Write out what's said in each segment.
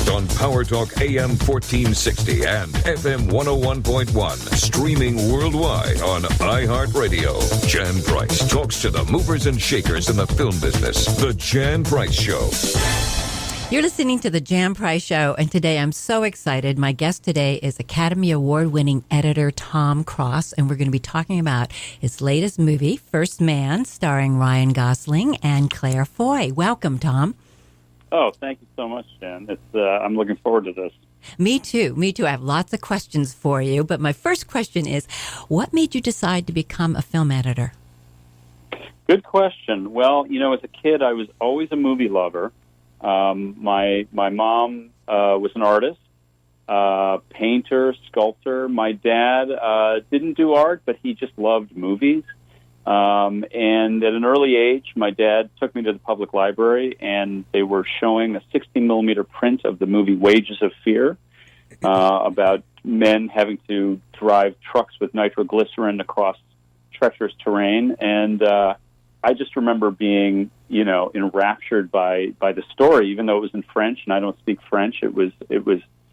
Breakfast on Power Talk AM 1460 and FM 101.1. Streaming worldwide on iHeartRadio. Jan Price talks to the movers and shakers in the film business. The Jan Price Show. You're listening to The Jan Price Show, and today I'm so excited. My guest today is Academy Award-winning editor Tom Cross, and we're going to be talking about his latest movie, First Man, starring Ryan Gosling and Claire Foy. Welcome, Tom. Oh, thank you so much, Jan. I'm looking forward to this. Me too. I have lots of questions for you, but my first question is, what made you decide to become a film editor? Good question. Well, as a kid, I was always a movie lover. My mom was an artist, painter, sculptor. My dad didn't do art, but he just loved movies. And at an early age, my dad took me to the public library, and they were showing a 60-millimeter print of the movie Wages of Fear, about men having to drive trucks with nitroglycerin across treacherous terrain. And I just remember being, enraptured by the story, even though it was in French, and I don't speak French. It was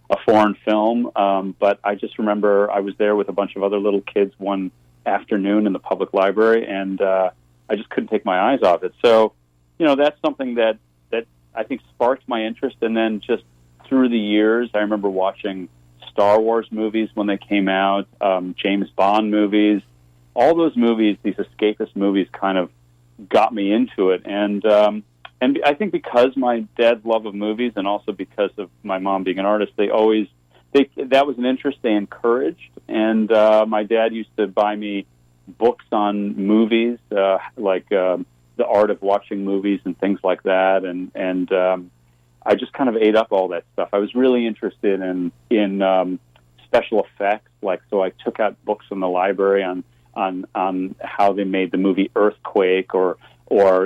a foreign film, but I just remember I was there with a bunch of other little kids one afternoon in the public library, and I just couldn't take my eyes off it. So, that's something that I think sparked my interest. And then just through the years, I remember watching Star Wars movies when they came out, James Bond movies, all those movies, these escapist movies, kind of got me into it. And I think because my dad's love of movies, and also because of my mom being an artist, that was an interest they encouraged. And my dad used to buy me books on movies, like The Art of Watching Movies and things like that. And I just kind of ate up all that stuff. I was really interested in special effects, so I took out books from the library on how they made the movie Earthquake, or how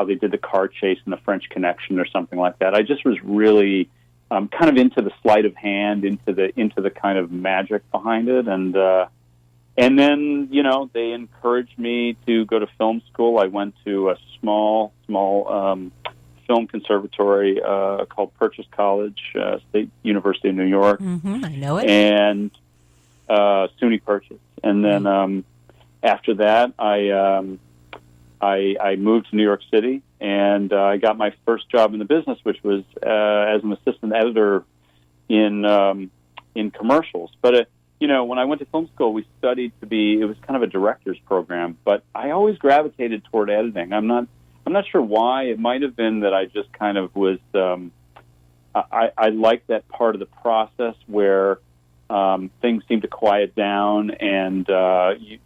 they did the car chase in The French Connection or something like that. I just was really kind of into the sleight of hand, into the kind of magic behind it, and then they encouraged me to go to film school. I went to a small film conservatory called Purchase College, State University of New York. Mm-hmm, I know it. And SUNY Purchase, and then after that, I moved to New York City, and I got my first job in the business, which was as an assistant editor in commercials. But when I went to film school, we studied it was kind of a director's program. But I always gravitated toward editing. I'm not sure why. It might have been that I just kind of was. I liked that part of the process where things seemed to quiet down, and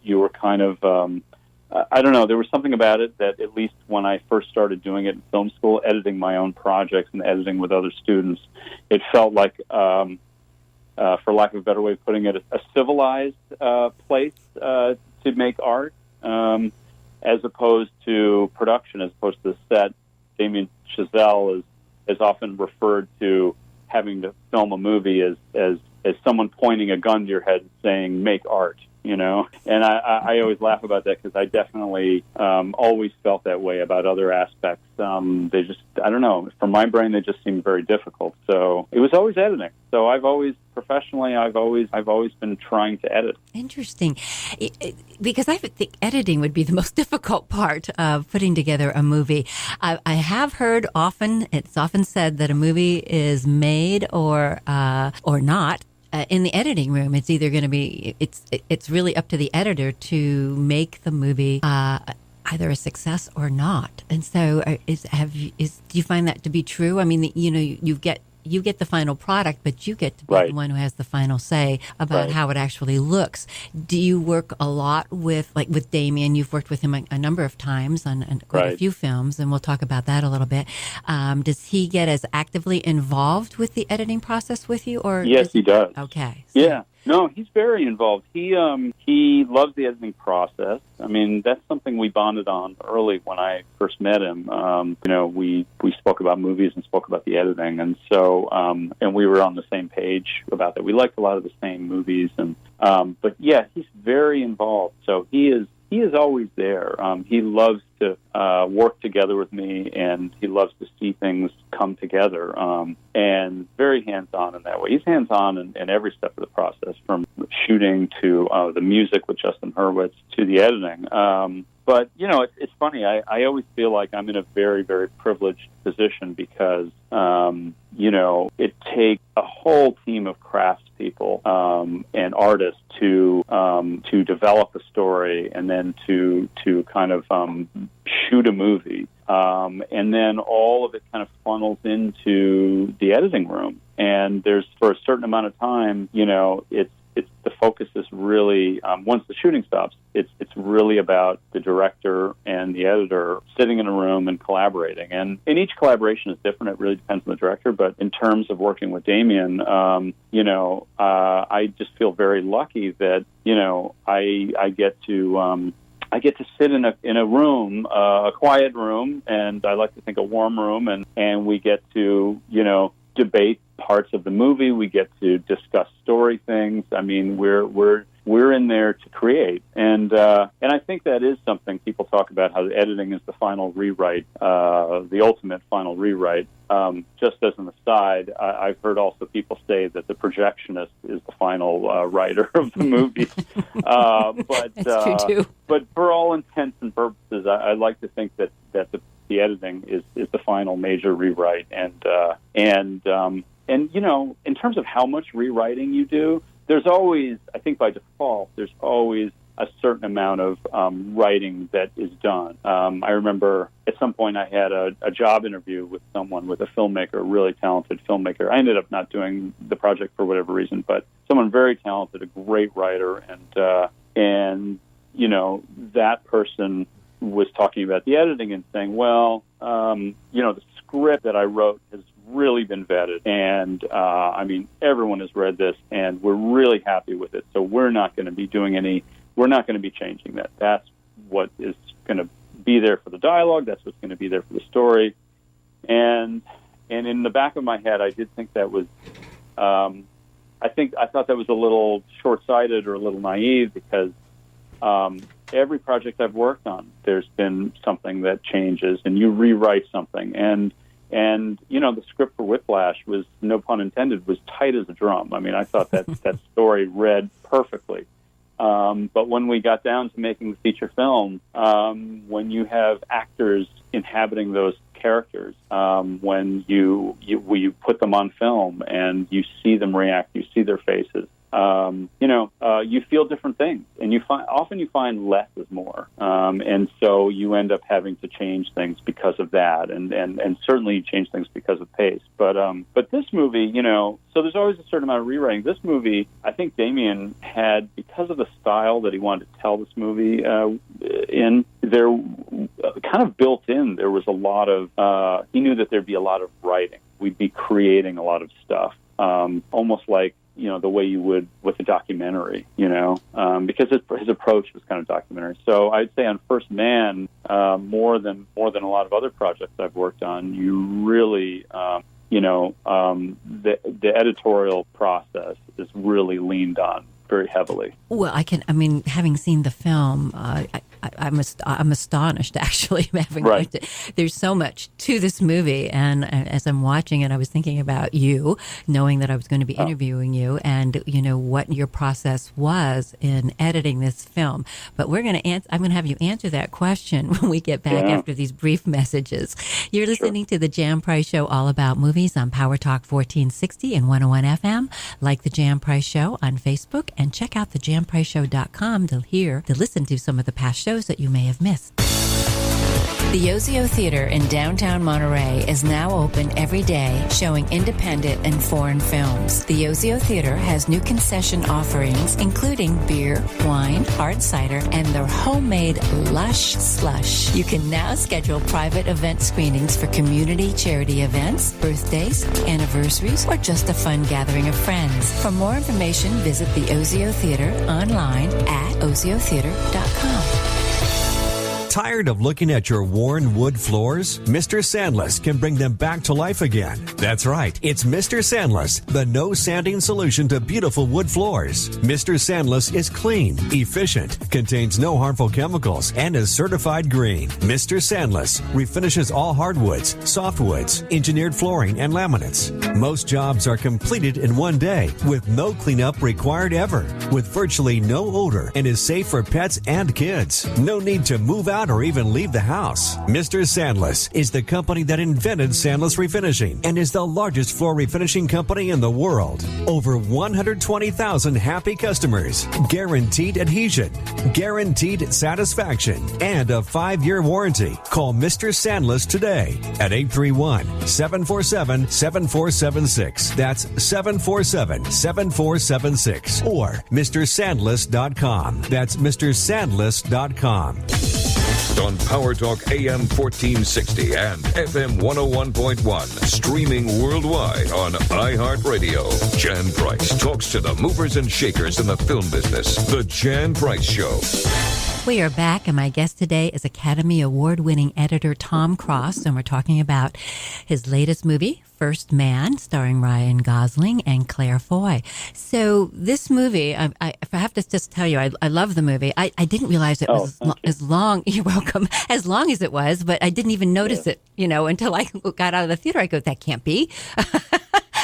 you were kind of. I don't know. There was something about it that, at least when I first started doing it in film school, editing my own projects and editing with other students, it felt like, for lack of a better way of putting it, a civilized place to make art, as opposed to production, as opposed to the set. Damien Chazelle is often referred to having to film a movie as someone pointing a gun to your head and saying, "Make art." And I always laugh about that, because I definitely always felt that way about other aspects. They just, I don't know, from my brain, they just seemed very difficult. So it was always editing. So I've always been trying to edit. Interesting. Because I would think editing would be the most difficult part of putting together a movie. I have heard it's often said that a movie is made or not. In the editing room, it's either going to be, it's really up to the editor to make the movie either a success or not. And so, do you find that to be true? I mean, you get the final product, but you get to be the one who has the final say about how it actually looks. Do you work a lot with Damien? You've worked with him a number of times on quite a few films, and we'll talk about that a little bit. Does he get as actively involved with the editing process with you, or? Yes, he does. Okay. So. Yeah. No, he's very involved. He loves the editing process. I mean, that's something we bonded on early when I first met him. We spoke about movies and spoke about the editing, and so and we were on the same page about that. We liked a lot of the same movies, and but yeah, he's very involved. So he is always there. He loves to work together with me, and he loves to see things come together, and very hands-on in that way. He's hands-on in every step of the process, from shooting to the music with Justin Hurwitz to the editing. But, you know, it's funny. I always feel like I'm in a very, very privileged position because, you know, it takes a whole team of craftspeople and artists to develop a story and then to kind of shoot a movie. And then all of it kind of funnels into the editing room. And there's, for a certain amount of time, you know, it's the focus is really, once the shooting stops, it's really about the director and the editor sitting in a room and collaborating. And each collaboration is different. It really depends on the director. But in terms of working with Damien, you know, I just feel very lucky that, you know, I get to sit in a room, a quiet room, and I like to think a warm room, and we get to, you know, debate parts of the movie. We get to discuss story things. I mean, we're in there to create, and I think that is something people talk about, how the editing is the final rewrite, the ultimate final rewrite. Just as an aside, I've heard also people say that the projectionist is the final writer of the movie. But that's true too. But for all intents and purposes, I like to think that the editing is the final major rewrite, and you know, in terms of how much rewriting you do, there's always, I think by default, there's always a certain amount of writing that is done. I remember at some point I had a job interview with someone, with a filmmaker, a really talented filmmaker. I ended up not doing the project for whatever reason, but someone very talented, a great writer, and you know, that person was talking about the editing and saying, well, you know, the script that I wrote has really been vetted, and I mean, everyone has read this, and we're really happy with it. So we're not going to be changing that. That's what is going to be there for the dialogue. That's what's going to be there for the story. And in the back of my head, I did think that was, I thought that was a little short-sighted or a little naive, because every project I've worked on, there's been something that changes, and you rewrite something. And you know, the script for Whiplash was, no pun intended, was tight as a drum. I mean, I thought that story read perfectly. But when we got down to making the feature film, when you have actors inhabiting those characters, when you put them on film and you see them react, you see their faces, you know, you feel different things, and often you find less is more, and so you end up having to change things because of that, and certainly you change things because of pace. But this movie, you know, so there's always a certain amount of rewriting. This movie, I think Damien had, because of the style that he wanted to tell this movie in, there kind of built in, there was a lot of, he knew that there'd be a lot of writing. We'd be creating a lot of stuff, almost like, you know, the way you would with a documentary, you know, because his approach was kind of documentary. So I'd say on First Man, more than a lot of other projects I've worked on, you really, you know, the editorial process is really leaned on very heavily. Well, having seen the film, I'm astonished, actually, having watched it. There's so much to this movie, and as I'm watching it, I was thinking about you, knowing that I was going to be interviewing you, and you know what your process was in editing this film. But I'm going to have you answer that question when we get back after these brief messages. You're listening to the Jan Price Show, all about movies, on Power Talk 1460 and 101 FM. Like the Jan Price Show on Facebook, and check out thejanpriceshow.com to listen to some of the past shows that you may have missed. The Yozio Theater in downtown Monterey is now open every day, showing independent and foreign films. The Yozio Theater has new concession offerings, including beer, wine, hard cider, and their homemade Lush Slush. You can now schedule private event screenings for community charity events, birthdays, anniversaries, or just a fun gathering of friends. For more information, visit the Yozio Theater online at oziotheater.com. Tired of looking at your worn wood floors? Mr. Sandless can bring them back to life again. That's right, it's Mr. Sandless, the no sanding solution to beautiful wood floors. Mr. Sandless is clean, efficient, contains no harmful chemicals, and is certified green. Mr. Sandless refinishes all hardwoods, softwoods, engineered flooring, and laminates. Most jobs are completed in one day with no cleanup required ever, with virtually no odor, and is safe for pets and kids. No need to move out or even leave the house. Mr. Sandless is the company that invented Sandless Refinishing and is the largest floor refinishing company in the world. Over 120,000 happy customers, guaranteed adhesion, guaranteed satisfaction, and a 5-year warranty. Call Mr. Sandless today at 831-747-7476. That's 747-7476. Or MrSandless.com. That's MrSandless.com. On Power Talk AM 1460 and FM 101.1. Streaming worldwide on iHeartRadio. Jan Price talks to the movers and shakers in the film business. The Jan Price Show. We are back, and my guest today is Academy Award-winning editor Tom Cross, and we're talking about his latest movie, First Man, starring Ryan Gosling and Claire Foy. So this movie, if I have to just tell you, I love the movie. I didn't realize it was as long. You're welcome. As long as it was, but I didn't even notice it, until I got out of the theater. I go, that can't be.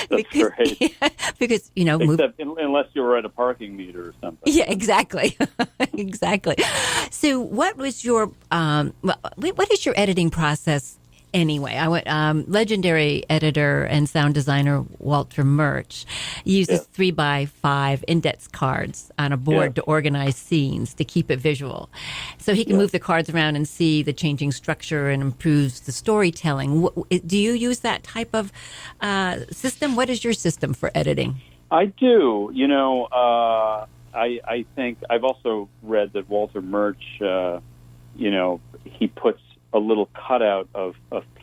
That's great. Yeah, because, Except unless you were at a parking meter or something. Yeah, exactly. Exactly. So what was your, what is your editing process anyway? I went, legendary editor and sound designer Walter Murch uses 3x5 index cards on a board to organize scenes to keep it visual. So he can move the cards around and see the changing structure and improves the storytelling. Do you use that type of system? What is your system for editing? I do. I think I've also read that Walter Murch, he puts a little cutout of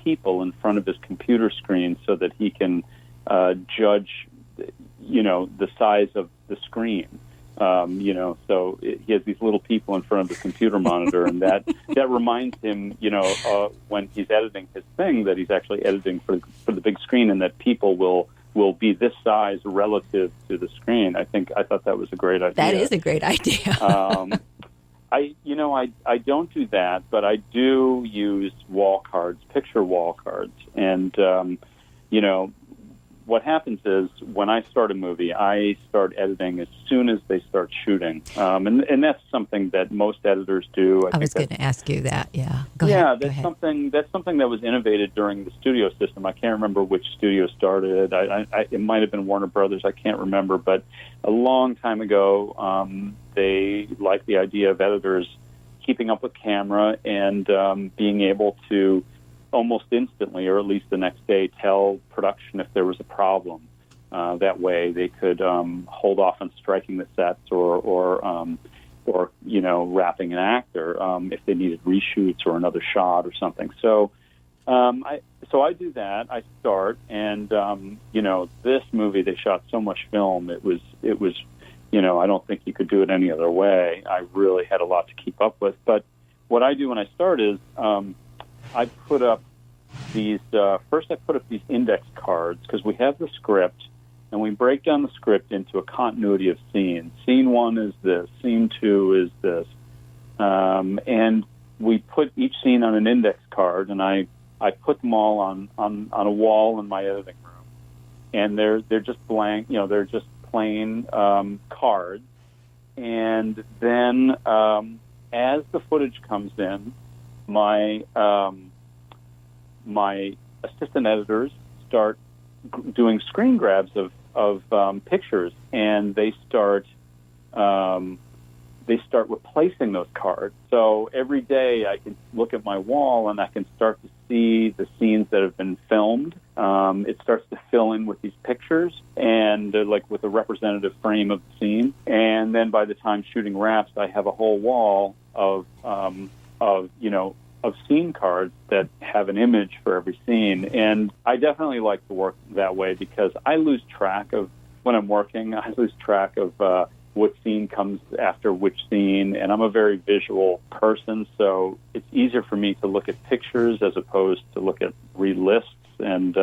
people in front of his computer screen so that he can judge, the size of the screen. So he has these little people in front of the computer monitor, and that reminds him, when he's editing his thing, that he's actually editing for the big screen, and that people will be this size relative to the screen. I thought that was a great idea. That is a great idea. I don't do that, but I do use wall cards, picture wall cards. And, what happens is when I start a movie, I start editing as soon as they start shooting. And that's something that most editors do. I was going to ask you that. Yeah. Go ahead. That's something that was innovated during the studio system. I can't remember which studio started it. It might have been Warner Brothers. I can't remember. But a long time ago, they liked the idea of editors keeping up with camera and being able to almost instantly, or at least the next day, tell production if there was a problem. That way, they could hold off on striking the sets or wrapping an actor if they needed reshoots or another shot or something. So I do that. I start, and this movie, they shot so much film. It was. I don't think you could do it any other way. I really had a lot to keep up with. But what I do when I start is I put up these. First, I put up these index cards because we have the script, and we break down the script into a continuity of scenes. Scene 1 is this. Scene 2 is this, and we put each scene on an index card, and I put them all on a wall in my editing room, and they're just blank. They're just plain cards, and then as the footage comes in, my assistant editors start doing screen grabs of pictures, and they start replacing those cards. So every day I can look at my wall and I can start to see the scenes that have been filmed. It starts to fill in with these pictures and like with a representative frame of the scene. And then by the time shooting wraps, I have a whole wall of scene cards that have an image for every scene. And I definitely like to work that way because I lose track of when I'm working. I lose track of what scene comes after which scene, and I'm a very visual person, so it's easier for me to look at pictures as opposed to read lists. And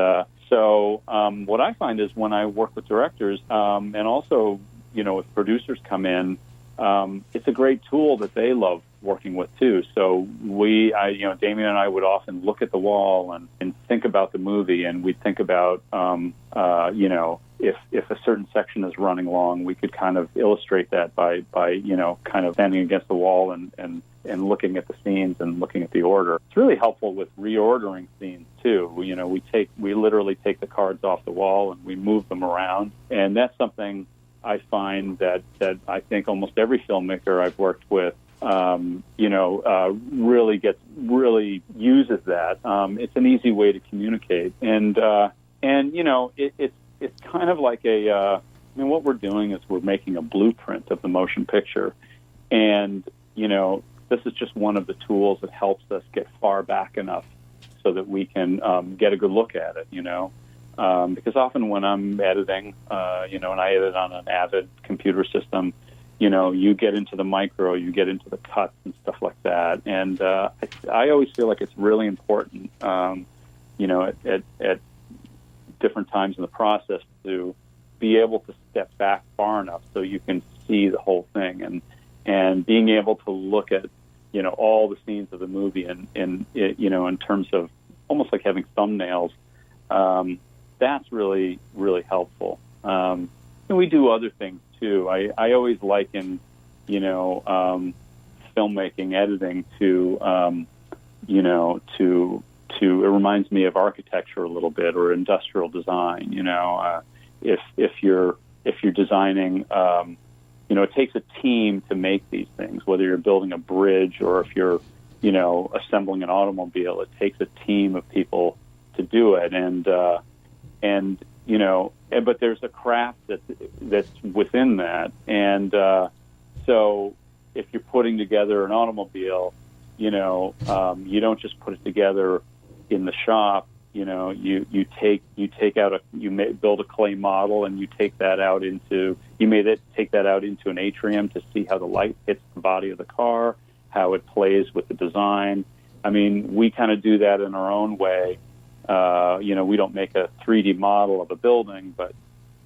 so what I find is when I work with directors, and also, if producers come in, it's a great tool that they love working with too. So Damien and I would often look at the wall and think about the movie, and we'd think about, if a certain section is running long, we could kind of illustrate that by kind of standing against the wall and looking at the scenes and looking at the order. It's really helpful with reordering scenes too. We literally take the cards off the wall and we move them around, and that's something I find that I think almost every filmmaker I've worked with, really uses that. It's an easy way to communicate, and it's kind of like what we're doing is we're making a blueprint of the motion picture, and this is just one of the tools that helps us get far back enough so that we can get a good look at it. Because often when I'm editing, and I edit on an Avid computer system, you get into the micro, you get into the cuts and stuff like that. And I always feel like it's really important, at different times in the process to be able to step back far enough so you can see the whole thing, and being able to look at, all the scenes of the movie in terms of almost like having thumbnails. That's really, really helpful. And we do other things too. I always liken, filmmaking, editing to, it reminds me of architecture a little bit, or industrial design. If you're designing, it takes a team to make these things. Whether you're building a bridge or if you're, assembling an automobile, it takes a team of people to do it. But there's a craft that's within that. And so if you're putting together an automobile, you don't just put it together in the shop. You build a clay model, and you take that out into an atrium to see how the light hits the body of the car, how it plays with the design. I mean, we kind of do that in our own way. We don't make a 3D model of a building, but,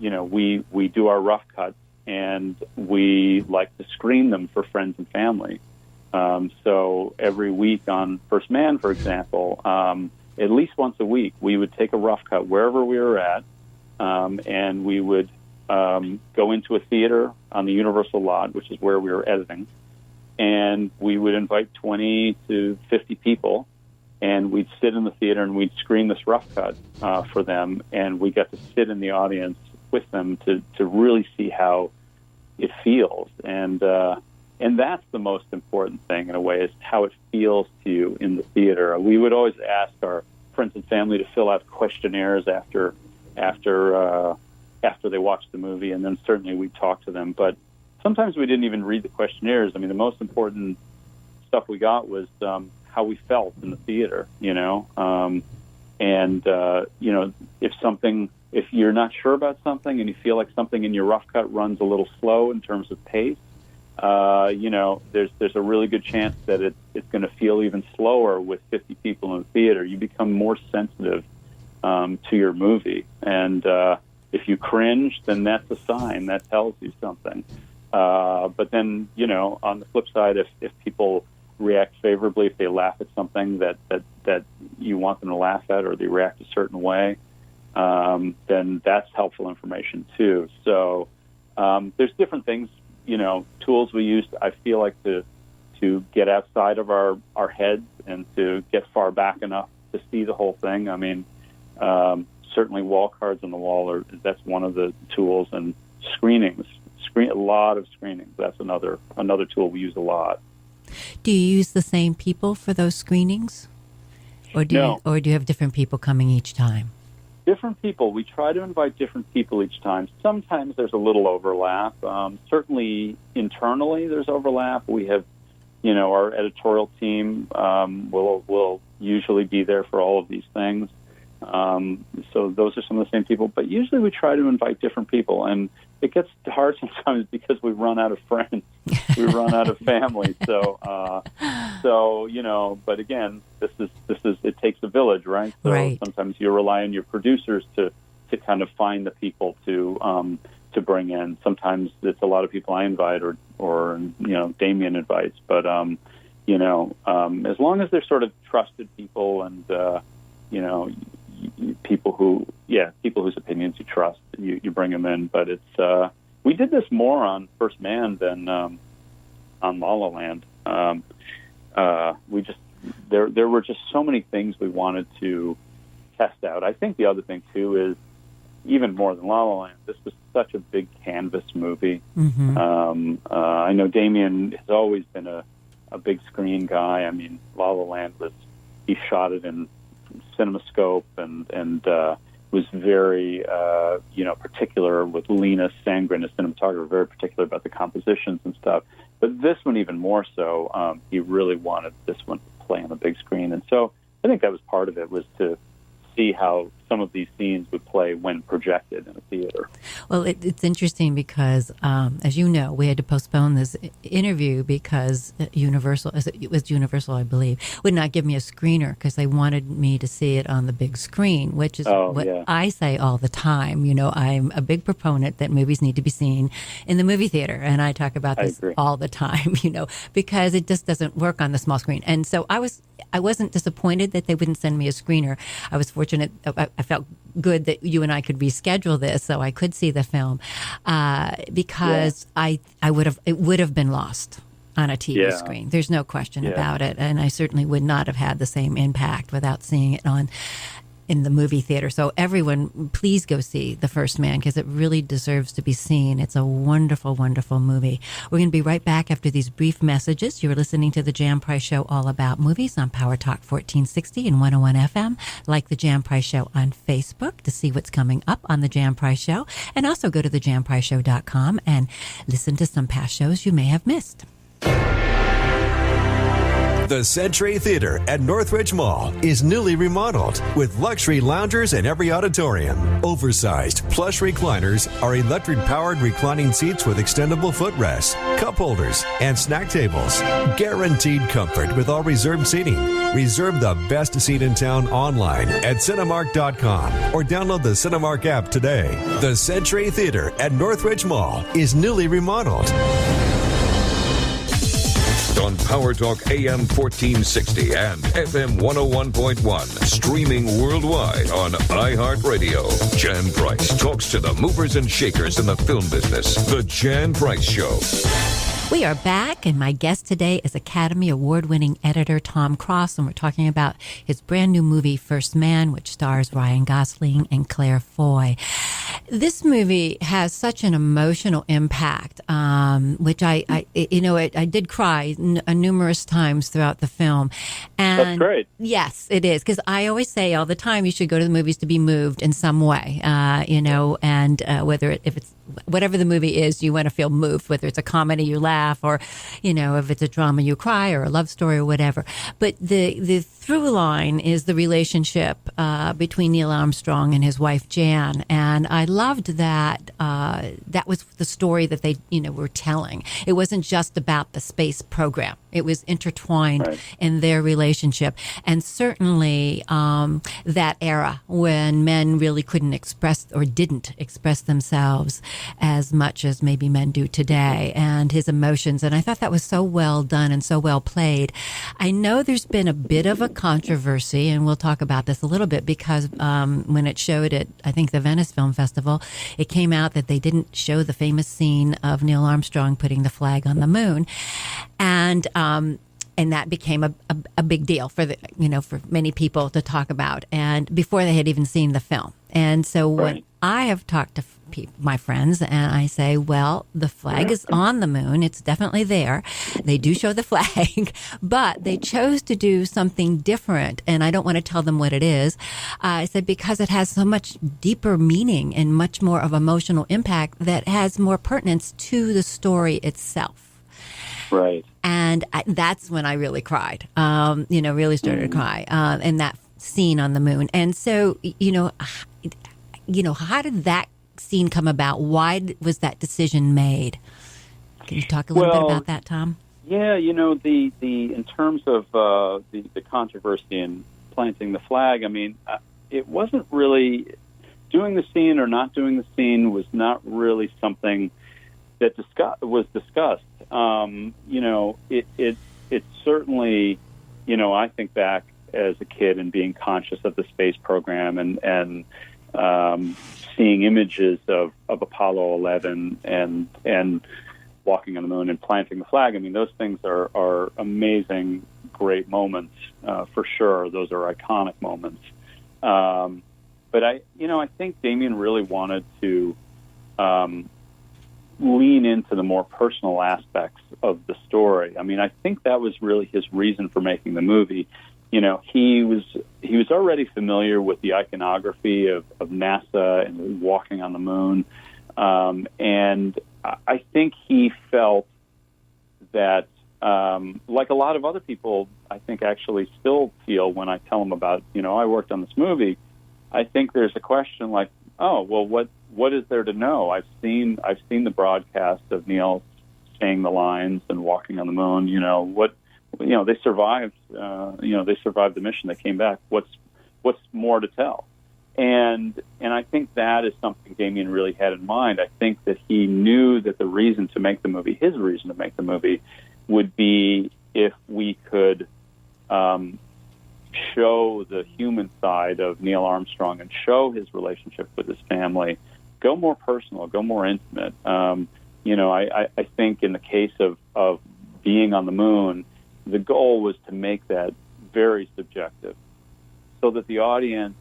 we do our rough cuts, and we like to screen them for friends and family. So every week on First Man, for example, at least once a week, we would take a rough cut wherever we were at, and we would go into a theater on the Universal lot, which is where we were editing, and we would invite 20 to 50 people, and we'd sit in the theater and we'd screen this rough cut for them, and we got to sit in the audience with them to really see how it feels. And that's the most important thing, in a way, is how it feels to you in the theater. We would always ask our friends and family to fill out questionnaires after they watched the movie, and then certainly we'd talk to them. But sometimes we didn't even read the questionnaires. I mean, the most important stuff we got was how we felt in the theater, if you're not sure about something and you feel like something in your rough cut runs a little slow in terms of pace, there's a really good chance that it's going to feel even slower with 50 people in the theater. You become more sensitive to your movie, and if you cringe, then that's a sign that tells you something. But then, on the flip side, if people react favorably, if they laugh at something that you want them to laugh at, or they react a certain way, then that's helpful information too. So there's different things, tools we use, I feel like, to get outside of our heads and to get far back enough to see the whole thing. I mean, certainly wall cards on the wall that's one of the tools, and screenings. A lot of screenings. That's another tool we use a lot. Do you use the same people for those screenings? Or do you have different people coming each time? Different people. We try to invite different people each time. Sometimes there's a little overlap. Certainly internally there's overlap. We have, our editorial team will usually be there for all of these things. So those are some of the same people. But usually we try to invite different people, and it gets hard sometimes because we run out of friends, we run out of family. So but again, this is it takes a village, right? So right. Sometimes you rely on your producers to kind of find the people to bring in. Sometimes it's a lot of people I invite, or Damien invites. But as long as they're sort of trusted people and people whose opinions you trust, you bring them in. But it's we did this more on First Man than on La La Land. There were just so many things we wanted to test out. I think the other thing too is, even more than La La Land, this was such a big canvas movie. Mm-hmm. I know Damien has always been a big screen guy. I mean, La La Land he shot it in CinemaScope and was very, particular with Lena Sangren, a cinematographer, very particular about the compositions and stuff. But this one even more so, he really wanted this one to play on the big screen. And so I think that was part of it, was to see how some of these scenes would play when projected in a theater. Well, it's interesting because, as you know, we had to postpone this interview because Universal, it was Universal, I believe, would not give me a screener because they wanted me to see it on the big screen, which is I say all the time. I'm a big proponent that movies need to be seen in the movie theater, and I talk about this all the time, because it just doesn't work on the small screen. And so I wasn't disappointed that they wouldn't send me a screener. I was fortunate. I felt good that you and I could reschedule this so I could see the film, because it would have been lost on a TV screen. There's no question about it, and I certainly would not have had the same impact without seeing it in the movie theater. So everyone, please go see The First Man, because it really deserves to be seen. It's a wonderful, wonderful movie. We're going to be right back after these brief messages. You're listening to The Jan Price Show, all about movies, on Power Talk 1460 and 101 FM. Like The Jan Price Show on Facebook to see what's coming up on The Jan Price Show. And also go to thejanpriceshow.com and listen to some past shows you may have missed. The Century Theater at Northridge Mall is newly remodeled with luxury loungers in every auditorium. Oversized plush recliners are electric-powered reclining seats with extendable footrests, cup holders, and snack tables. Guaranteed comfort with all reserved seating. Reserve the best seat in town online at Cinemark.com or download the Cinemark app today. The Century Theater at Northridge Mall is newly remodeled. On Power Talk AM 1460 and FM 101.1, streaming worldwide on iHeartRadio. Jan Price talks to the movers and shakers in the film business. The Jan Price Show. We are back, and my guest today is Academy Award-winning editor Tom Cross, and we're talking about his brand new movie, First Man, which stars Ryan Gosling and Claire Foy. This movie has such an emotional impact, which I did cry numerous times throughout the film. And that's great. Yes, it is, because I always say all the time you should go to the movies to be moved in some way, and if it's whatever the movie is, you want to feel moved, whether it's a comedy, you laugh, or, if it's a drama, you cry, or a love story or whatever. But the through line is the relationship between Neil Armstrong and his wife, Jan. And I loved that. That was the story that they, were telling. It wasn't just about the space program. It was intertwined in their relationship. And certainly that era when men really couldn't express or didn't express themselves as much as maybe men do today, and his emotions. And I thought that was so well done and so well played. I know there's been a bit of a controversy, and we'll talk about this a little bit, because when it showed at, I think, the Venice Film Festival, it came out that they didn't show the famous scene of Neil Armstrong putting the flag on the moon. And that became a big deal for for many people to talk about, and before they had even seen the film. And so when I have talked to my friends, and I say, well, the flag is on the moon. It's definitely there. They do show the flag, but they chose to do something different, and I don't want to tell them what it is. I said, because it has so much deeper meaning and much more of emotional impact that has more pertinence to the story itself. Right. And that's when I really cried, really started to cry. And that scene on the moon. And so, how did that scene come about? Why was that decision made? Can you talk a little bit about that, Tom? Yeah, the in terms of the controversy in planting the flag, I mean, it wasn't really doing the scene or not doing the scene was not really something that was discussed. It certainly, I think back as a kid and being conscious of the space program and seeing images of Apollo 11 and walking on the moon and planting the flag. I mean, those things are amazing, great moments for sure. Those are iconic moments. But I think Damien really wanted to lean into the more personal aspects of the story. I mean, I think that was really his reason for making the movie. He was already familiar with the iconography of NASA and walking on the moon, and I think he felt that, like a lot of other people, I think actually still feel when I tell them about, I worked on this movie. I think there's a question like, oh, well, what is there to know? I've seen the broadcast of Neil saying the lines and walking on the moon. They survived. They survived the mission. They came back. What's more to tell? And I think that is something Damien really had in mind. I think that he knew that the reason to make the movie, his reason to make the movie, would be if we could show the human side of Neil Armstrong and show his relationship with his family, go more personal, go more intimate. I think in the case of being on the moon, the goal was to make that very subjective so that the audience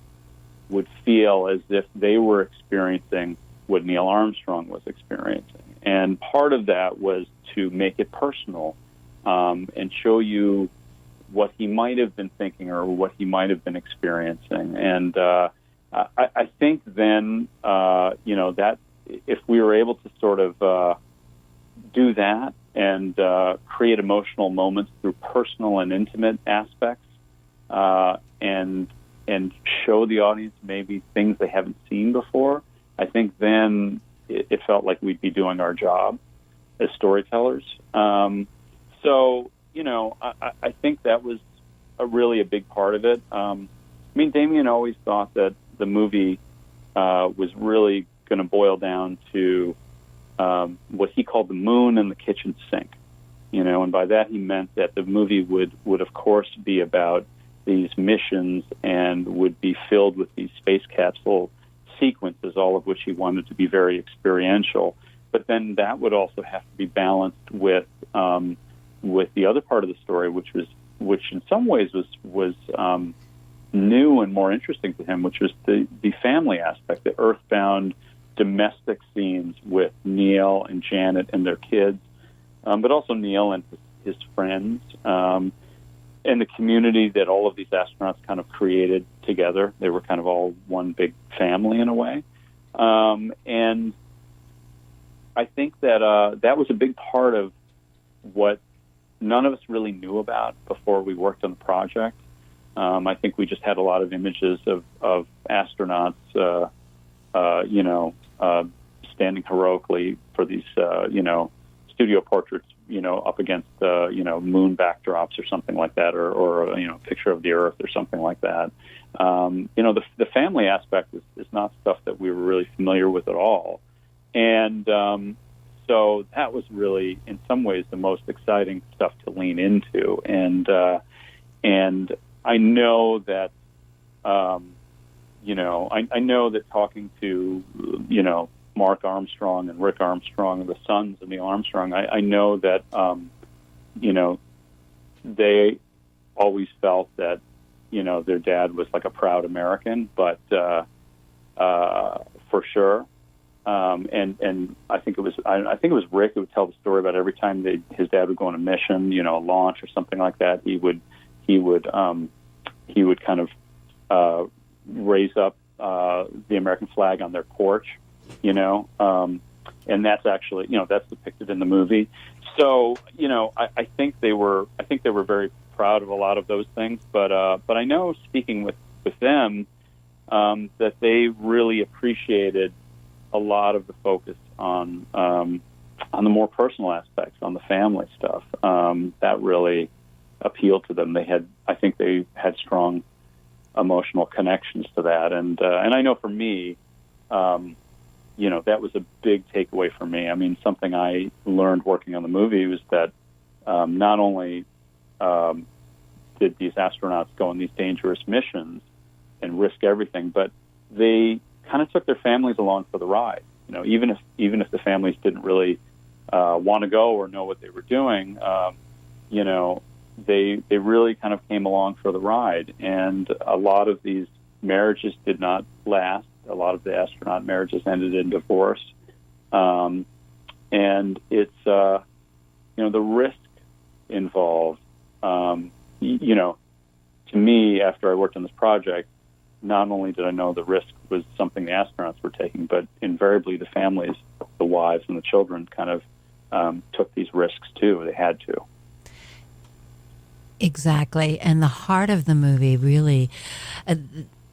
would feel as if they were experiencing what Neil Armstrong was experiencing. And part of that was to make it personal and show you what he might have been thinking or what he might have been experiencing. And I think then, that if we were able to sort of do that and create emotional moments through personal and intimate aspects and show the audience maybe things they haven't seen before, I think then it felt like we'd be doing our job as storytellers. I think that was really a big part of it. Damien always thought that the movie was really going to boil down to what he called the moon and the kitchen sink. And by that he meant that the movie would of course be about these missions and would be filled with these space capsule sequences, all of which he wanted to be very experiential. But then that would also have to be balanced with the other part of the story, which in some ways was new and more interesting to him, which was the family aspect, the earthbound domestic scenes with Neil and Janet and their kids, but also Neil and his friends, and the community that all of these astronauts kind of created together. They were kind of all one big family in a way. And I think that that was a big part of what none of us really knew about before we worked on the project. I think we just had a lot of images of astronauts, standing heroically for these, studio portraits, up against, moon backdrops or something like that, or a picture of the Earth or something like that. The family aspect is not stuff that we were really familiar with at all. And so that was really, in some ways, the most exciting stuff to lean into. And I know that, I know that talking to, Mark Armstrong and Rick Armstrong, the sons of Neil Armstrong, I know that, they always felt that, their dad was like a proud American, but for sure. And I think it was Rick who would tell the story about every time his dad would go on a mission, a launch or something like that, he would kind of raise up the American flag on their porch, and that's actually, that's depicted in the movie. So, I think they were very proud of a lot of those things. But I know, speaking with them, that they really appreciated a lot of the focus on the more personal aspects, on the family stuff. That really appealed to them. I think they had strong emotional connections to that, and I know for me, that was a big takeaway for me. I mean, something I learned working on the movie was that not only did these astronauts go on these dangerous missions and risk everything, but they kind of took their families along for the ride. Even if the families didn't really want to go or know what they were doing, they really kind of came along for the ride. And a lot of these marriages did not last. A lot of the astronaut marriages ended in divorce. And it's, the risk involved, to me, after I worked on this project, not only did I know the risk was something the astronauts were taking, but invariably the families, the wives and the children kind of took these risks too. They had to. Exactly. And the heart of the movie really,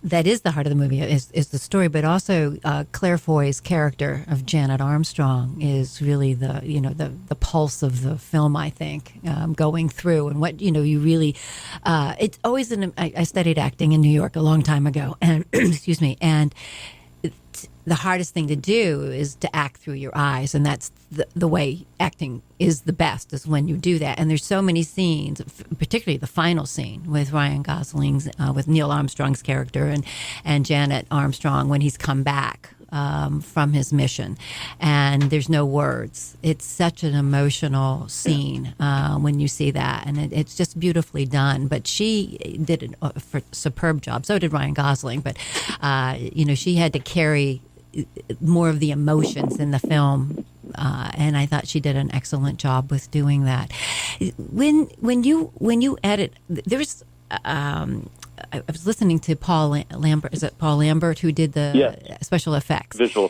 that is the heart of the movie, is the story, but also Claire Foy's character of Janet Armstrong is really the pulse of the film, I think, going through. And what, you really, it's always, I studied acting in New York a long time ago, and excuse me, and the hardest thing to do is to act through your eyes, and that's the way acting is the best, is when you do that. And there's so many scenes, particularly the final scene with Ryan Gosling's, with Neil Armstrong's character and Janet Armstrong when he's come back from his mission, and there's no words. It's such an emotional scene when you see that, and it's just beautifully done. But she did a superb job. So did Ryan Gosling, but she had to carry more of the emotions in the film, and I thought she did an excellent job with doing that. When you edit, there's I was listening to Paul Lambert. Is it Paul Lambert who did the special effects? Visual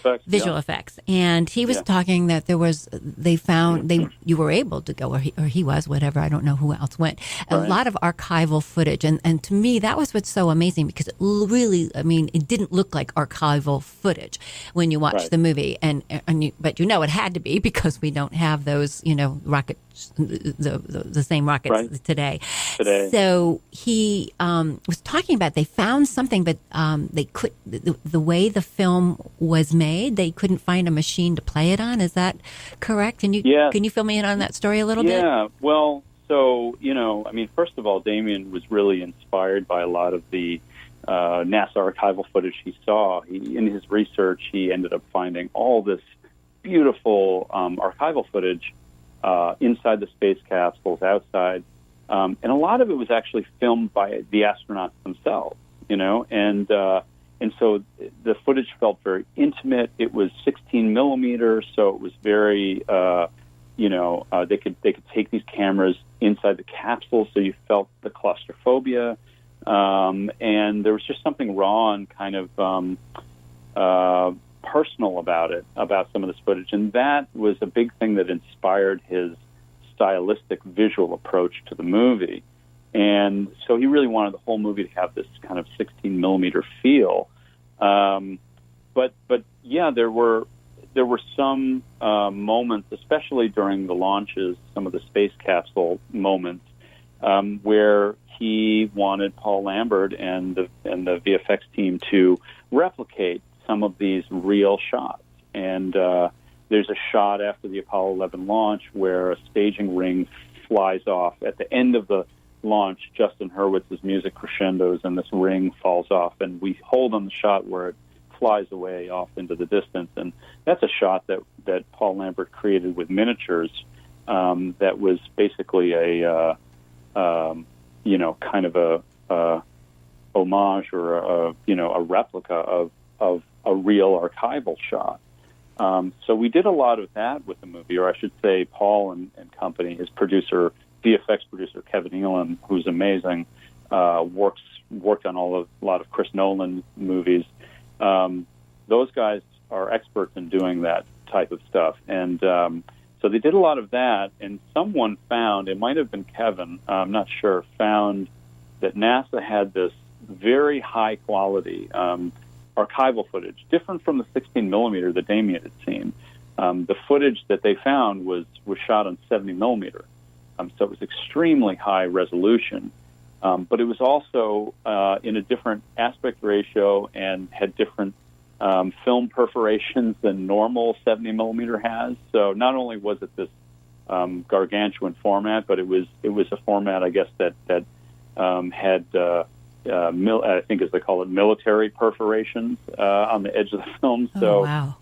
effects. And he was talking that you were able to go, or he was, whatever, I don't know who else went, a lot of archival footage. And to me, that was what's so amazing, because it really, it didn't look like archival footage when you watch the movie. But it had to be, because we don't have those, rockets, the same rockets today. So he was talking about they found something, but they could the way the film was made, they couldn't find a machine to play it on. Is that correct? Can you fill me in on that story a little bit? Yeah. Well, so first of all, Damien was really inspired by a lot of the NASA archival footage he saw. In his research, he ended up finding all this beautiful archival footage inside the space capsules, outside. And a lot of it was actually filmed by the astronauts themselves, and so the footage felt very intimate. It was 16 millimeters, so it was very, they could take these cameras inside the capsule, so you felt the claustrophobia, and there was just something raw and kind of personal about it, about some of this footage, and that was a big thing that inspired his stylistic visual approach to the movie. And so he really wanted the whole movie to have this kind of 16 millimeter feel. But there were some moments, especially during the launches, some of the space capsule moments, where he wanted Paul Lambert and the VFX team to replicate some of these real shots. And there's a shot after the Apollo 11 launch where a staging ring flies off. At the end of the launch, Justin Hurwitz's music crescendos and this ring falls off, and we hold on the shot where it flies away off into the distance. And that's a shot that Paul Lambert created with miniatures, that was basically a kind of a homage or a replica of a real archival shot. So we did a lot of that with the movie, or I should say Paul and company, his producer, VFX producer Kevin Elam, who's amazing, worked on a lot of Chris Nolan movies. Those guys are experts in doing that type of stuff. And so they did a lot of that, and someone found, it might have been Kevin, I'm not sure, found that NASA had this very high quality archival footage, different from the 16 millimeter that Damien had seen. The footage that they found was shot on 70 millimeter, so it was extremely high resolution. But it was also in a different aspect ratio and had different film perforations than normal 70 millimeter has. So not only was it this gargantuan format, but it was a format, I guess, that had I think, as they call it, military perforations on the edge of the film. So, wow.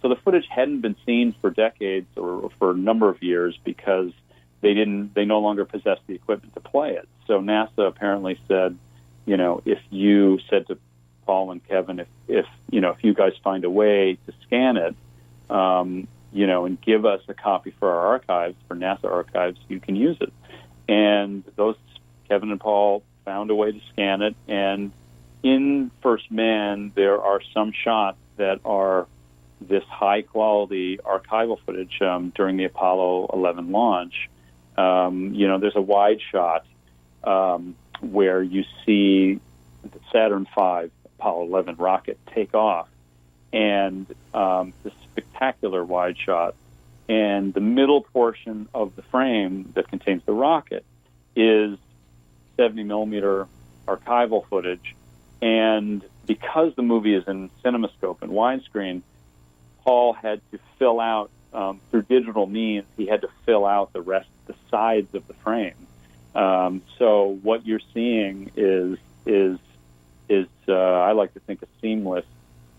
So the footage hadn't been seen for decades or for a number of years because they no longer possessed the equipment to play it. So NASA apparently said, if you said to Paul and Kevin, if you guys find a way to scan it, and give us a copy for our archives, for NASA archives, you can use it. And those Kevin and Paul found a way to scan it. And in First Man, there are some shots that are this high-quality archival footage during the Apollo 11 launch. There's a wide shot where you see the Saturn V Apollo 11 rocket take off, and this spectacular wide shot. And the middle portion of the frame that contains the rocket is 70 millimeter archival footage. And because the movie is in CinemaScope and widescreen, Paul had to fill out, through digital means, he had to fill out the sides of the frame. So what you're seeing is I like to think, a seamless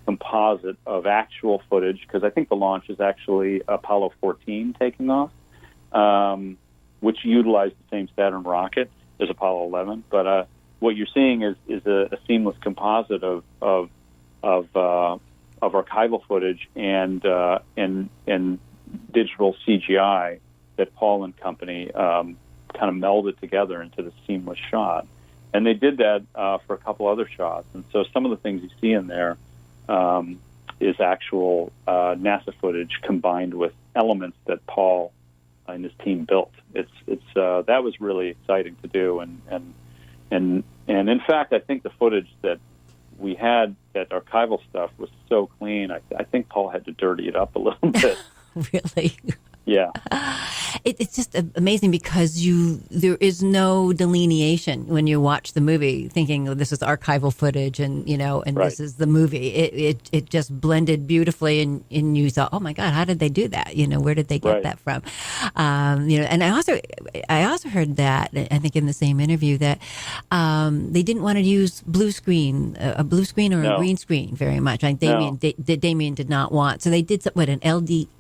composite of actual footage, because I think the launch is actually Apollo 14 taking off, which utilized the same Saturn rocket as Apollo 11. But what you're seeing is a seamless composite of archival footage and digital CGI that Paul and company kind of melded together into the seamless shot. And they did that for a couple other shots. And so some of the things you see in there is actual NASA footage combined with elements that Paul and his team built. That was really exciting to do. And in fact, I think the footage that we had, that archival stuff, was so clean. I think Paul had to dirty it up a little bit. Really? Yeah. It's just amazing because there is no delineation when you watch the movie thinking, oh, this is archival footage and right. This is the movie. It just blended beautifully, and you thought, oh my God, how did they do that? Where did they get right. that from? And I also heard that, I think in the same interview, that they didn't want to use a blue screen or a green screen very much. Like Damien did not want. So they did an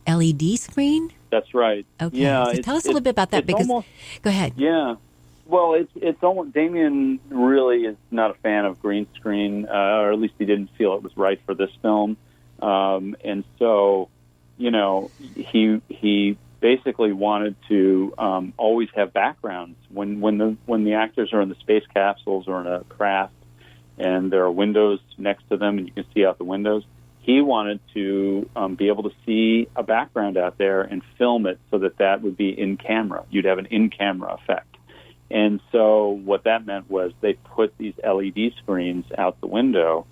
LED screen? That's right. Okay. Yeah, so tell us a little bit about that, because go ahead. Yeah. Well, it's almost, Damien really is not a fan of green screen, or at least he didn't feel it was right for this film. And so, he basically wanted to always have backgrounds when the actors are in the space capsules or in a craft, and there are windows next to them, and you can see out the windows. He wanted to be able to see a background out there and film it so that would be in camera. You'd have an in-camera effect. And so what that meant was they put these LED screens out the window,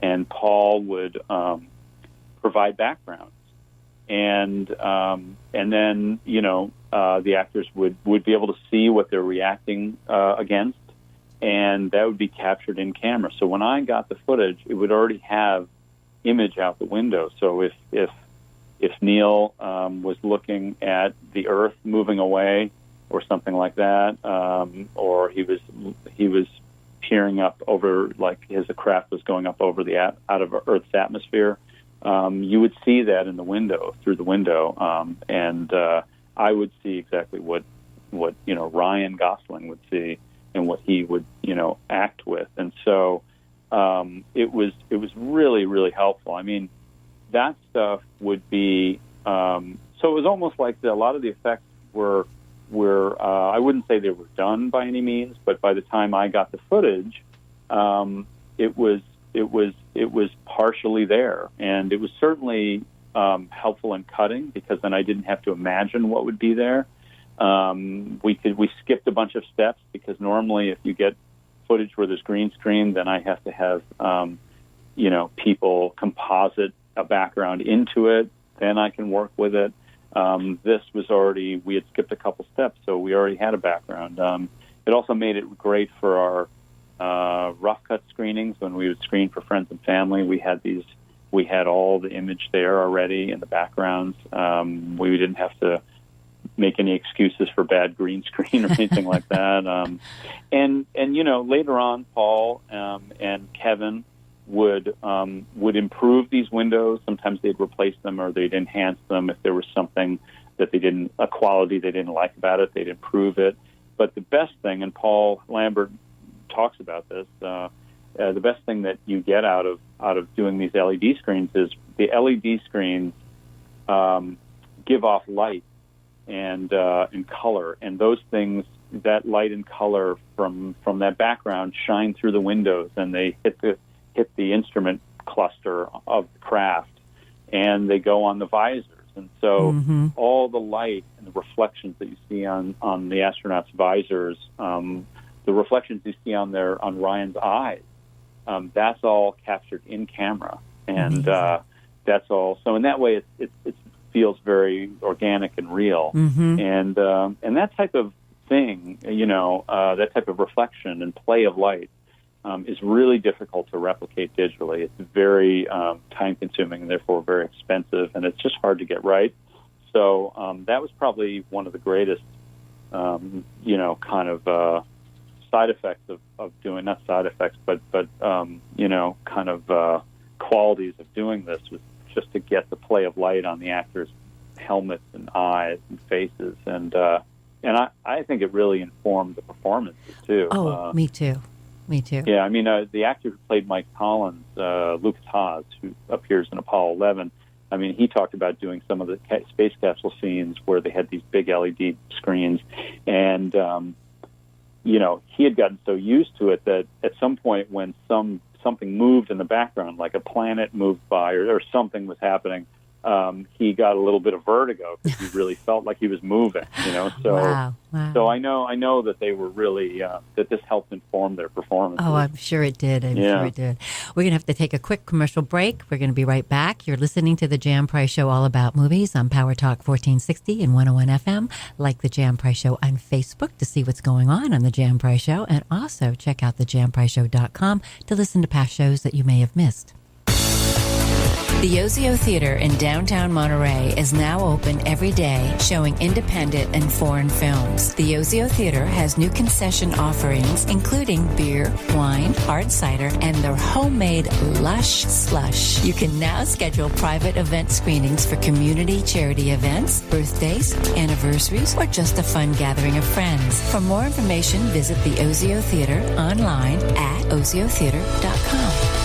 and Paul would provide backgrounds. And then, the actors would be able to see what they're reacting against, and that would be captured in camera. So when I got the footage, it would already have image out the window. So if Neil was looking at the Earth moving away or something like that, or he was peering up over, like his craft was going up over out of Earth's atmosphere, you would see that in the window, through the window, and I would see exactly what Ryan Gosling would see and what he would act with. And so it was really, really helpful. I mean, that stuff would be so it was almost like a lot of the effects were I wouldn't say they were done by any means, but by the time I got the footage, it was partially there, and it was certainly helpful in cutting, because then I didn't have to imagine what would be there. We skipped a bunch of steps, because normally if you get footage where there's green screen, then I have to have, people composite a background into it. Then I can work with it. This was we had skipped a couple steps, so we already had a background. It also made it great for our rough cut screenings when we would screen for friends and family. We had all the image there already in the backgrounds. We didn't have to make any excuses for bad green screen or anything like that. And later on, Paul and Kevin would improve these windows. Sometimes they'd replace them or they'd enhance them. If there was something that a quality they didn't like about it, they'd improve it. But the best thing, and Paul Lambert talks about this, the best thing that you get out of doing these LED screens is the LED screens give off light and color, and those things, that light and color from that background shine through the windows, and they hit the instrument cluster of the craft, and they go on the visors. And so all the light and the reflections that you see on the astronauts' visors, the reflections you see on Ryan's eyes, that's all captured in camera, and that's all. So in that way, it feels very organic and real, and that type of thing, that type of reflection and play of light is really difficult to replicate digitally. It's very time-consuming and therefore very expensive, and it's just hard to get right. So that was probably one of the greatest, side effects of doing, not side effects, but qualities of doing this was just to get the play of light on the actors' helmets and eyes and faces, and I think it really informed the performances too. Oh, me too. Yeah, I mean, the actor who played Mike Collins, Lucas Haas, who appears in Apollo 11, I mean, he talked about doing some of the space capsule scenes where they had these big LED screens, and he had gotten so used to it that at some point when something moved in the background, like a planet moved by or something was happening, he got a little bit of vertigo because he really felt like he was moving, So, wow. So I know that they were really that this helped inform their performance. Oh, I'm sure it did. I'm sure it did. We're going to have to take a quick commercial break. We're going to be right back. You're listening to the Jan Price Show, all about movies on Power Talk 1460 and 101 FM. Like the Jan Price Show on Facebook to see what's going on the Jan Price Show, and also check out thejanpriceshow.com to listen to past shows that you may have missed. The Ozio Theater in downtown Monterey is now open every day, showing independent and foreign films. The Ozio Theater has new concession offerings, including beer, wine, hard cider, and their homemade Lush Slush. You can now schedule private event screenings for community charity events, birthdays, anniversaries, or just a fun gathering of friends. For more information, visit the Ozio Theater online at oziotheater.com.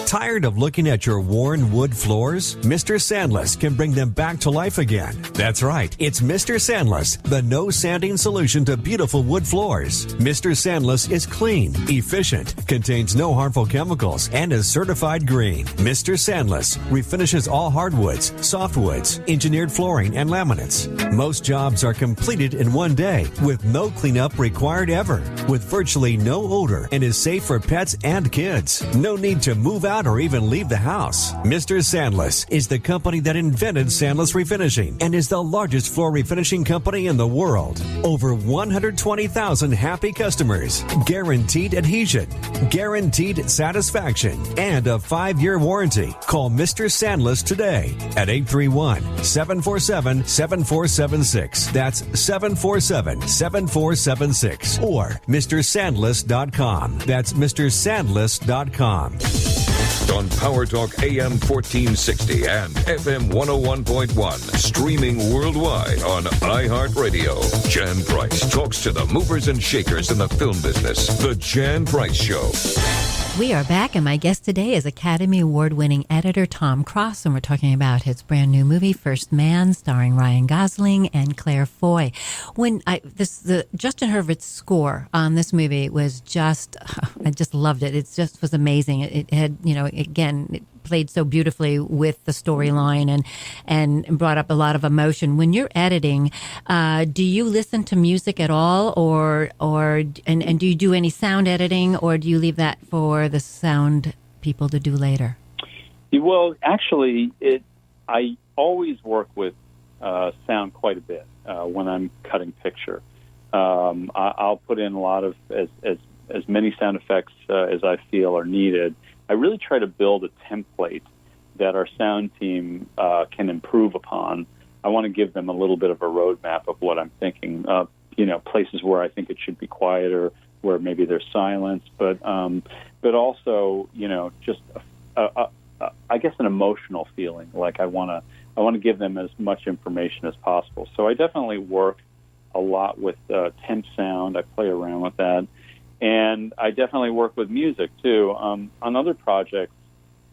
Tired of looking at your worn wood floors? Mr. Sandless can bring them back to life again. That's right. It's Mr. Sandless, the no sanding solution to beautiful wood floors. Mr. Sandless is clean, efficient, contains no harmful chemicals, and is certified green. Mr. Sandless refinishes all hardwoods, softwoods, engineered flooring, and laminates. Most jobs are completed in one day with no cleanup required ever, with virtually no odor, and is safe for pets and kids. No need to move out or even leave the house. Mr. Sandless is the company that invented Sandless Refinishing and is the largest floor refinishing company in the world. Over 120,000 happy customers, guaranteed adhesion, guaranteed satisfaction, and a 5-year warranty. Call Mr. Sandless today at 831-747-7476. That's 747-7476. Or MrSandless.com. That's MrSandless.com. On Power Talk AM 1460 and FM 101.1, streaming worldwide on iHeartRadio. Jan Price talks to the movers and shakers in the film business. The Jan Price Show. We are back, and my guest today is Academy Award-winning editor Tom Cross, and we're talking about his brand new movie, First Man, starring Ryan Gosling and Claire Foy. The Justin Hurwitz score on this movie was I just loved it. It just was amazing. It had, again, played so beautifully with the storyline and brought up a lot of emotion. When you're editing, do you listen to music at all, or do you do any sound editing, or do you leave that for the sound people to do later? Well, actually, I always work with sound quite a bit when I'm cutting picture. I'll put in a lot of as many sound effects as I feel are needed. I really try to build a template that our sound team can improve upon. I want to give them a little bit of a roadmap of what I'm thinking. Places where I think it should be quieter, where maybe there's silence, but also just I guess an emotional feeling. Like I want to give them as much information as possible. So I definitely work a lot with temp sound. I play around with that. And I definitely work with music, too. On other projects,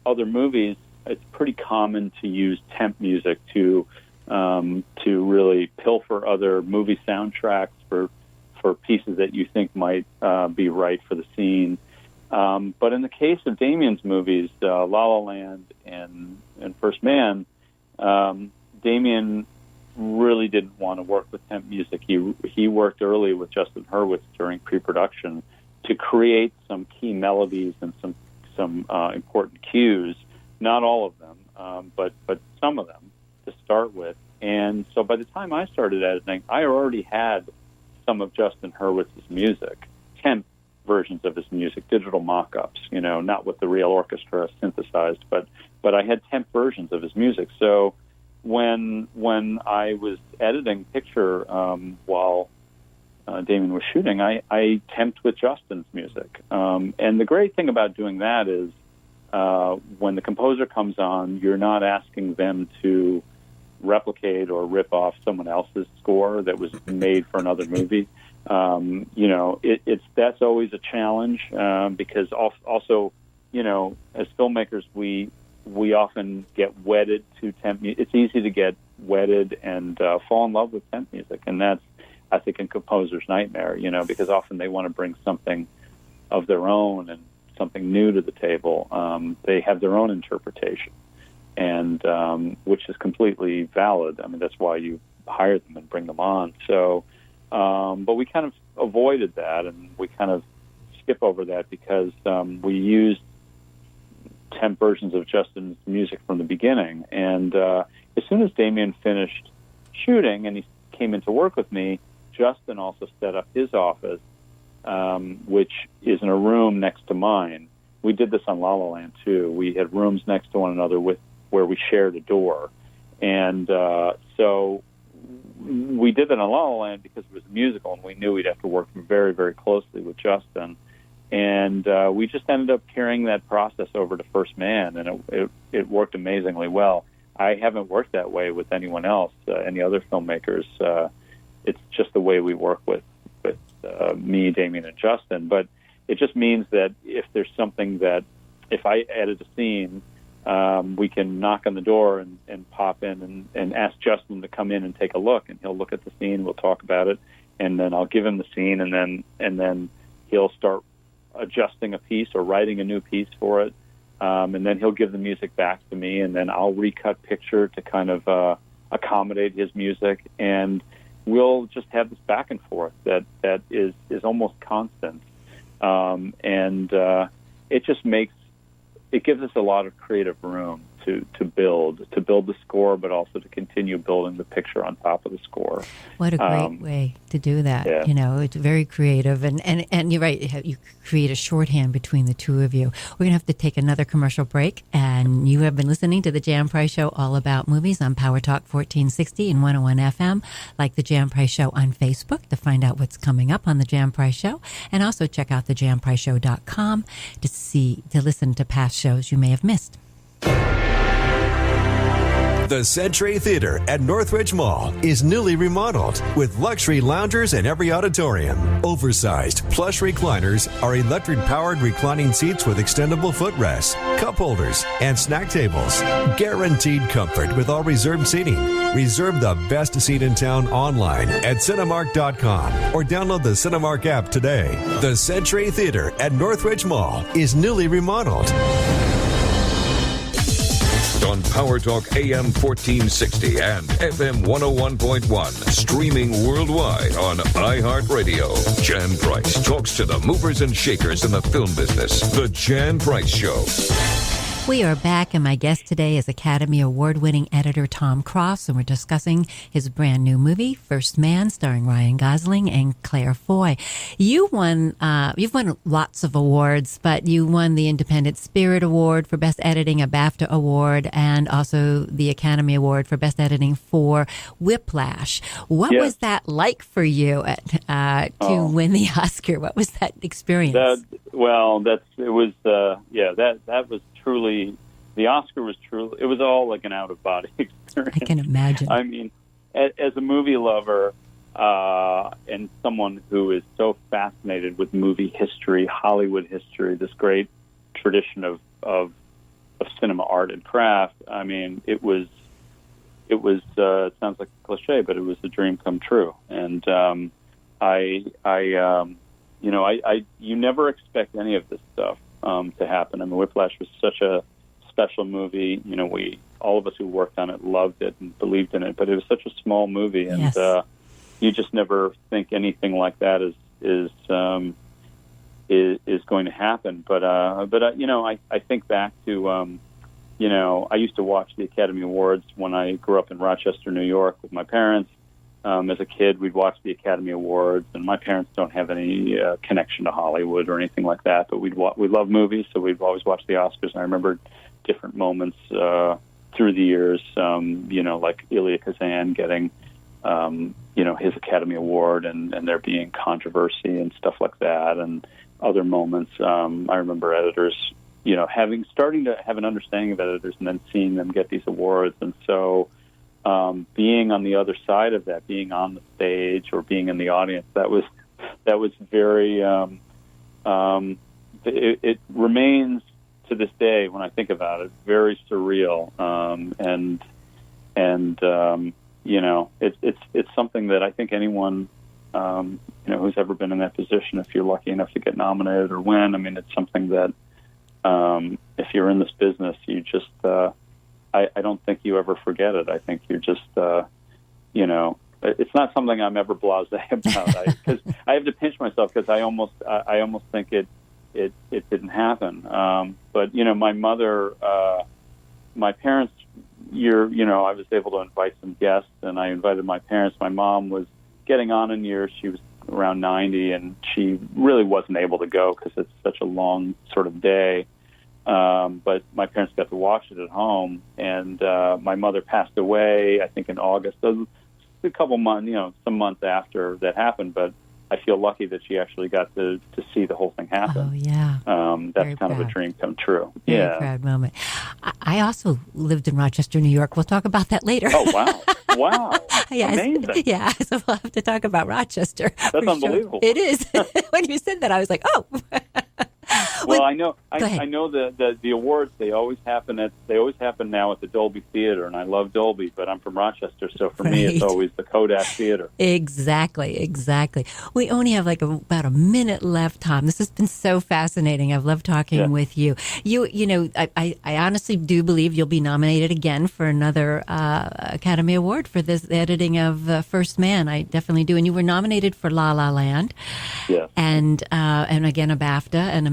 other movies, it's pretty common to use temp music to really pilfer other movie soundtracks for pieces that you think might be right for the scene. But in the case of Damien's movies, La La Land and First Man, Damien really didn't want to work with temp music. He worked early with Justin Hurwitz during pre-production to create some key melodies and some important cues. Not all of them, but some of them to start with. And so by the time I started editing, I already had some of Justin Hurwitz's music, temp versions of his music, digital mock-ups, not with the real orchestra synthesized, but I had temp versions of his music. So when I was editing picture while Damien was shooting, I temped with Justin's music. And the great thing about doing that is when the composer comes on, you're not asking them to replicate or rip off someone else's score that was made for another movie. That's always a challenge because also, as filmmakers, we often get wedded to temp music. It's easy to get wedded and fall in love with temp music, and that's, I think, a composer's nightmare, because often they want to bring something of their own and something new to the table. They have their own interpretation, and which is completely valid. I mean, that's why you hire them and bring them on. So, but we kind of avoided that, and we kind of skip over that because we used temp versions of Justin's music from the beginning. And as soon as Damien finished shooting and he came in to work with me, Justin also set up his office, which is in a room next to mine. We did this on La La Land, too. We had rooms next to one another where we shared a door. And so we did that on La La Land because it was a musical, and we knew we'd have to work very, very closely with Justin. And we just ended up carrying that process over to First Man, and it worked amazingly well. I haven't worked that way with anyone else, any other filmmakers. It's just the way we work with me, Damien, and Justin. But it just means that if there's something that, if I edit a scene, we can knock on the door and pop in and ask Justin to come in and take a look, and he'll look at the scene, we'll talk about it, and then I'll give him the scene, and then he'll start adjusting a piece or writing a new piece for it, and then he'll give the music back to me, and then I'll recut picture to kind of accommodate his music, and we'll just have this back and forth that is almost constant, and it gives us a lot of creative room to build the score, but also to continue building the picture on top of the score. What a great way to do that. Yeah. It's very creative. And you're right, you create a shorthand between the two of you. We're going to have to take another commercial break. And you have been listening to The Jan Price Show, all about movies on Power Talk 1460 and 101 FM. Like The Jan Price Show on Facebook to find out what's coming up on The Jan Price Show. And also check out thejanpriceshow.com to listen to past shows you may have missed. The Century Theater at Northridge Mall is newly remodeled with luxury loungers in every auditorium. Oversized plush recliners are electric-powered reclining seats with extendable footrests, cup holders, and snack tables. Guaranteed comfort with all reserved seating. Reserve the best seat in town online at Cinemark.com or download the Cinemark app today. The Century Theater at Northridge Mall is newly remodeled. Breakfast on Power Talk AM 1460 and FM 101.1. Streaming worldwide on iHeartRadio. Jan Price talks to the movers and shakers in the film business. The Jan Price Show. We are back, and my guest today is Academy Award-winning editor Tom Cross, and we're discussing his brand new movie, First Man, starring Ryan Gosling and Claire Foy. You've won lots of awards, but you won the Independent Spirit Award for Best Editing, a BAFTA Award, and also the Academy Award for Best Editing for Whiplash. What was that like for you to win the Oscar? What was that experience? That was truly, the Oscar was truly, it was all like an out-of-body experience. I can imagine. I mean, as a movie lover and someone who is so fascinated with movie history, Hollywood history, this great tradition of cinema art and craft, I mean, it sounds like a cliche, but it was a dream come true. And you never expect any of this stuff to happen. I mean, Whiplash was such a special movie. You know, all of us who worked on it loved it and believed in it, but it was such a small movie, and you just never think anything like that is going to happen. But I think back to I used to watch the Academy Awards when I grew up in Rochester, New York, with my parents. As a kid, we'd watch the Academy Awards, and my parents don't have any connection to Hollywood or anything like that, but we love movies, so we'd always watch the Oscars. And I remember different moments through the years, like Elia Kazan getting, his Academy Award, and there being controversy and stuff like that, and other moments. I remember editors, starting to have an understanding of editors, and then seeing them get these awards, and so. Being on the other side of that, being on the stage or being in the audience, that was very. It remains to this day, when I think about it, very surreal, it's something that I think anyone who's ever been in that position, if you're lucky enough to get nominated or win, I mean, it's something that if you're in this business, you just. I don't think you ever forget it. I think you're just, it's not something I'm ever blasé about. Because I have to pinch myself because I almost think it didn't happen. But my mother, my parents, I was able to invite some guests, and I invited my parents. My mom was getting on in years; she was around 90, and she really wasn't able to go because it's such a long sort of day. But my parents got to watch it at home, and my mother passed away, I think, in August. So a couple months, some months after that happened, but I feel lucky that she actually got to see the whole thing happen. Oh, yeah. That's very kind proud. Of a dream come true. Very proud moment. I also lived in Rochester, New York. We'll talk about that later. Oh, wow. Wow. Yes. Amazing. Yeah, so we'll have to talk about Rochester. That's unbelievable. Sure. It is. When you said that, I was like, oh. Well, I know the awards, they always happen now at the Dolby Theater, and I love Dolby, but I'm from Rochester, so for me it's always the Kodak Theater. Exactly. We only have about a minute left, Tom. This has been so fascinating. I've loved talking with you. I honestly do believe you'll be nominated again for another Academy Award for this editing of First Man. I definitely do. And you were nominated for La La Land. Yes. And again, a BAFTA and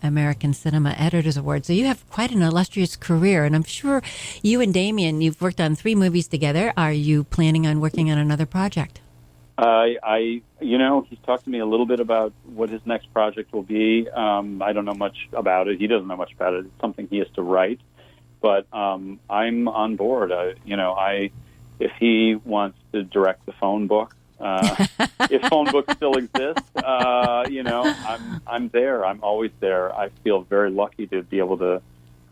American Cinema Editors Award. So you have quite an illustrious career, and I'm sure you and Damien, you've worked on 3 movies together. Are you planning on working on another project? He's talked to me a little bit about what his next project will be. I don't know much about it. He doesn't know much about it. It's something he has to write, but I'm on board. If he wants to direct the phone book, if phone books still exist, I'm there. I'm always there. I feel very lucky to be able to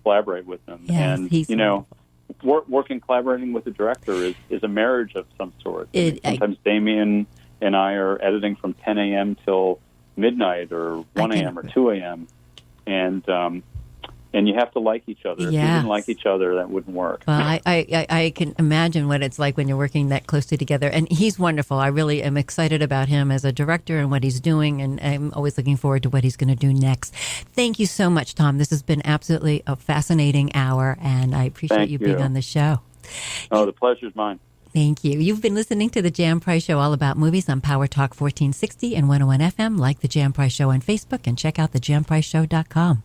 collaborate with him. Yes, and collaborating with the director is a marriage of some sort. Sometimes Damien and I are editing from 10 a.m. till midnight, or 1 a.m. or 2 a.m. And And you have to like each other. If you Yes. didn't like each other, that wouldn't work. Well, I can imagine what it's like when you're working that closely together. And he's wonderful. I really am excited about him as a director and what he's doing. And I'm always looking forward to what he's going to do next. Thank you so much, Tom. This has been absolutely a fascinating hour. And I appreciate Thank you being you. on the show. Oh, the pleasure's mine. Thank you. You've been listening to The Jan Price Show, all about movies on Power Talk 1460 and 101 FM. Like The Jan Price Show on Facebook and check out thejanpriceshow.com.